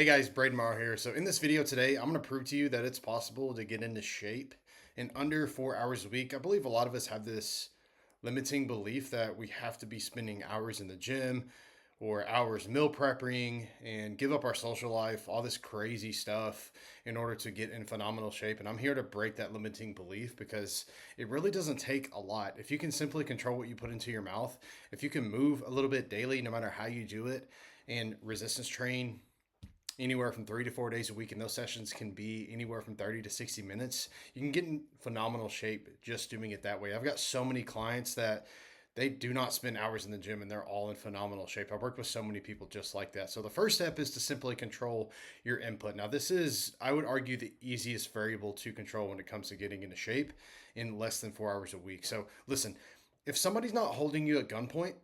Hey guys, Braden Morrow here. So in this video today, I'm going to prove to you that it's possible to get into shape in under 4 hours a week. I believe a lot of us have this limiting belief that we have to be spending hours in the gym or hours meal prepping and give up our social life, all this crazy stuff in order to get in phenomenal shape. And I'm here to break that limiting belief because it really doesn't take a lot. If you can simply control what you put into your mouth, if you can move a little bit daily, no matter how you do it, and resistance train anywhere from 3 to 4 days a week, and those sessions can be anywhere from 30 to 60 minutes. You can get in phenomenal shape just doing it that way. I've got so many clients that they do not spend hours in the gym and they're all in phenomenal shape. I work with so many people just like that. So the first step is to simply control your input. Now, this is, I would argue, the easiest variable to control when it comes to getting into shape in less than 4 hours a week. So listen, if somebody's not holding you at gunpoint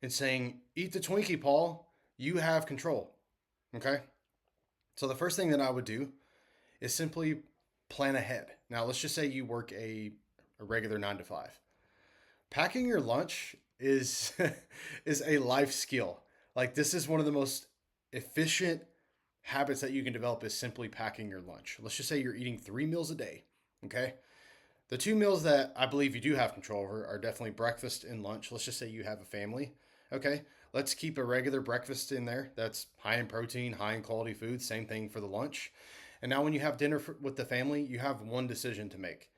and saying, eat the Twinkie, Paul, you have control. Okay. So the first thing that I would do is simply plan ahead. Now, let's just say you work a regular 9 to 5. Packing your lunch is is a life skill. Like, this is one of the most efficient habits that you can develop is simply packing your lunch. Let's just say you're eating 3 meals a day. Okay. The two meals that I believe you do have control over are definitely breakfast and lunch. Let's just say you have a family. Okay. Let's keep a regular breakfast in there that's high in protein, high in quality food. Same thing for the lunch. And now, when you have dinner with the family, you have one decision to make.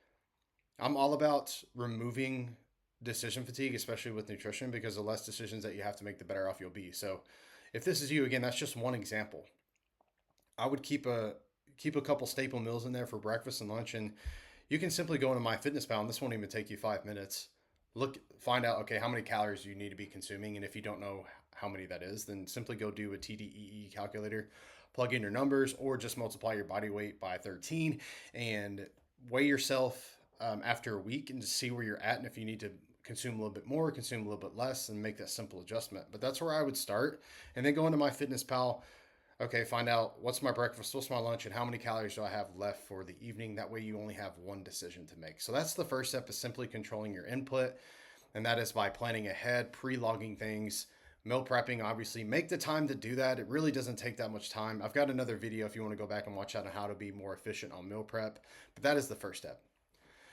I'm all about removing decision fatigue, especially with nutrition, because the less decisions that you have to make, the better off you'll be. So, if this is you, again, that's just one example. I would keep a couple staple meals in there for breakfast and lunch, and you can simply go into MyFitnessPal, and this won't even take you 5 minutes. Find out, okay, how many calories you need to be consuming, and if you don't know how many that is, then simply go do a TDEE calculator, plug in your numbers, or just multiply your body weight by 13 and weigh yourself after a week and just see where you're at, and if you need to consume a little bit more, consume a little bit less, and make that simple adjustment. But that's where I would start, and then go into MyFitnessPal. Okay, find out what's my breakfast, what's my lunch, and how many calories do I have left for the evening. That way you only have one decision to make. So that's the first step, is simply controlling your input. And that is by planning ahead, pre-logging things, meal prepping. Obviously, make the time to do that. It really doesn't take that much time. I've got another video if you want to go back and watch out on how to be more efficient on meal prep. But that is the first step.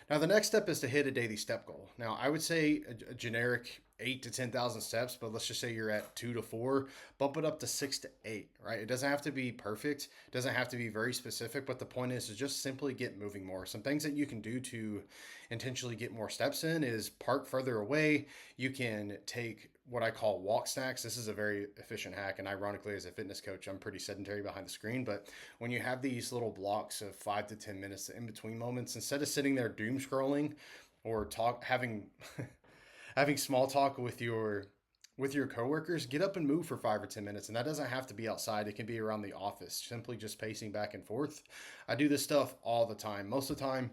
Now, the next step is to hit a daily step goal. Now, I would say a generic 8 to 10,000 steps, but let's just say you're at 2 to 4, bump it up to 6 to 8, right? It doesn't have to be perfect, it doesn't have to be very specific, but the point is to just simply get moving more. Some things that you can do to intentionally get more steps in is park further away. You can take what I call walk snacks. This is a very efficient hack, and ironically, as a fitness coach, I'm pretty sedentary behind the screen. But when you have these little blocks of 5 to 10 minutes in between moments, instead of sitting there doom scrolling or having having small talk with your coworkers, get up and move for 5 or 10 minutes. And that doesn't have to be outside. It can be around the office, simply just pacing back and forth. I do this stuff all the time. Most of the time,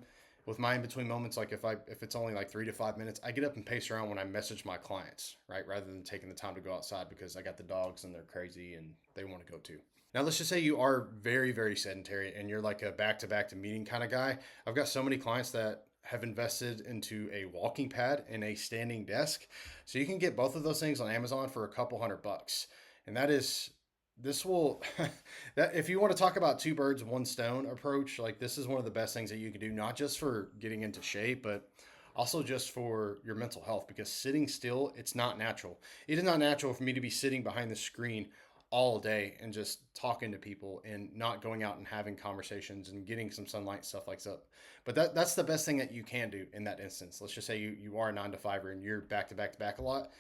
with my in between moments, like if it's only like 3 to 5 minutes, I get up and pace around when I message my clients, right? Rather than taking the time to go outside, because I got the dogs and they're crazy and they want to go too. Now, let's just say you are very, very sedentary and you're like a back to back to meeting kind of guy. I've got so many clients that have invested into a walking pad and a standing desk. So you can get both of those things on Amazon for a couple $100. And that is, this will, that if you want to talk about two birds, one stone approach, like, this is one of the best things that you can do, not just for getting into shape, but also just for your mental health, because sitting still, it's not natural. It is not natural for me to be sitting behind the screen all day and just talking to people and not going out and having conversations and getting some sunlight, stuff like that. But that's the best thing that you can do in that instance. Let's just say you are a 9 to 5er and you're back to back to back a lot.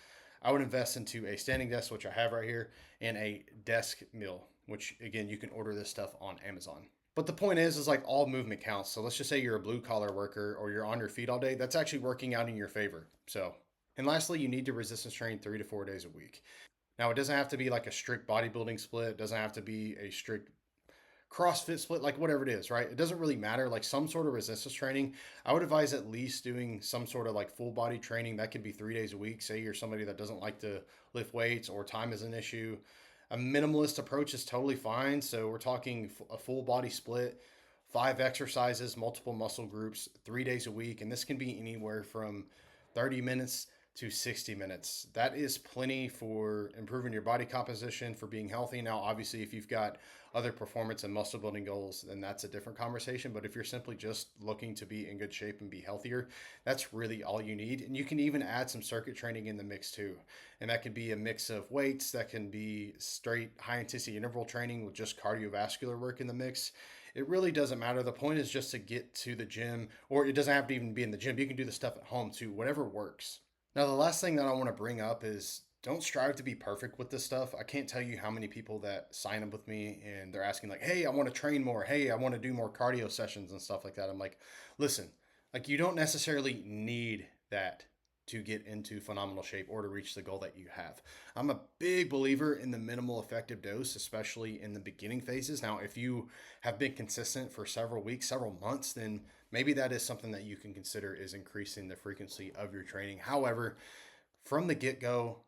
I would invest into a standing desk, which I have right here, and a desk meal, which, again, you can order this stuff on Amazon. But the point is like, all movement counts. So let's just say you're a blue collar worker or you're on your feet all day. That's actually working out in your favor. So, and lastly, you need to resistance train 3 to 4 days a week. Now, it doesn't have to be like a strict bodybuilding split. It doesn't have to be a strict CrossFit split, like whatever it is, right? It doesn't really matter. Like, some sort of resistance training, I would advise at least doing some sort of like full body training. That could be 3 days a week. Say you're somebody that doesn't like to lift weights or time is an issue. A minimalist approach is totally fine. So we're talking a full body split, 5 exercises, multiple muscle groups, 3 days a week. And this can be anywhere from 30 minutes to 60 minutes. That is plenty for improving your body composition, for being healthy. Now, obviously, if you've got other performance and muscle building goals, then that's a different conversation. But if you're simply just looking to be in good shape and be healthier, that's really all you need. And you can even add some circuit training in the mix too. And that could be a mix of weights, that can be straight high intensity interval training with just cardiovascular work in the mix. It really doesn't matter. The point is just to get to the gym, or it doesn't have to even be in the gym. You can do the stuff at home too, whatever works. Now, the last thing that I want to bring up is don't strive to be perfect with this stuff. I can't tell you how many people that sign up with me and they're asking, like, hey, I want to train more. Hey, I want to do more cardio sessions and stuff like that. I'm like, listen, like, you don't necessarily need that to get into phenomenal shape or to reach the goal that you have. I'm a big believer in the minimal effective dose, especially in the beginning phases. Now, if you have been consistent for several weeks, several months, then maybe that is something that you can consider is increasing the frequency of your training. However, from the get go,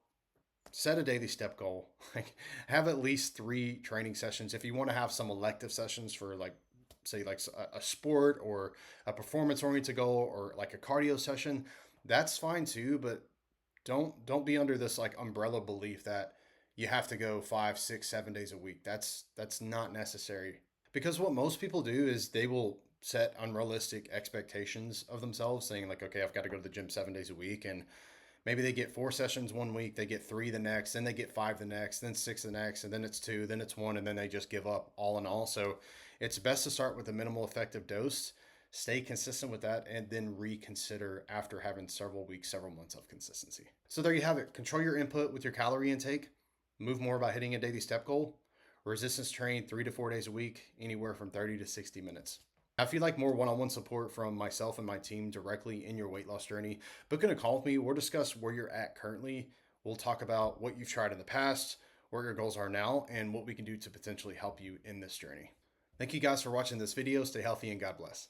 set a daily step goal. Like, have at least 3 training sessions. If you want to have some elective sessions for, like, say, like a sport or a performance oriented goal or like a cardio session, that's fine too. But don't be under this like umbrella belief that you have to go 5, 6, 7 days a week. That's not necessary, because what most people do is they will set unrealistic expectations of themselves, saying like, okay, I've got to go to the gym 7 days a week, and maybe they get 4 sessions one week, they get 3 the next, then they get 5 the next, then 6 the next, and then it's 2, then it's 1, and then they just give up all in all. So it's best to start with a minimal effective dose, stay consistent with that, and then reconsider after having several weeks, several months of consistency. So there you have it. Control your input with your calorie intake, move more by hitting a daily step goal, resistance train 3 to 4 days a week, anywhere from 30 to 60 minutes. Now, if you'd like more one-on-one support from myself and my team directly in your weight loss journey, book in a call with me. We'll discuss where you're at currently. We'll talk about what you've tried in the past, where your goals are now, and what we can do to potentially help you in this journey. Thank you guys for watching this video. Stay healthy and God bless.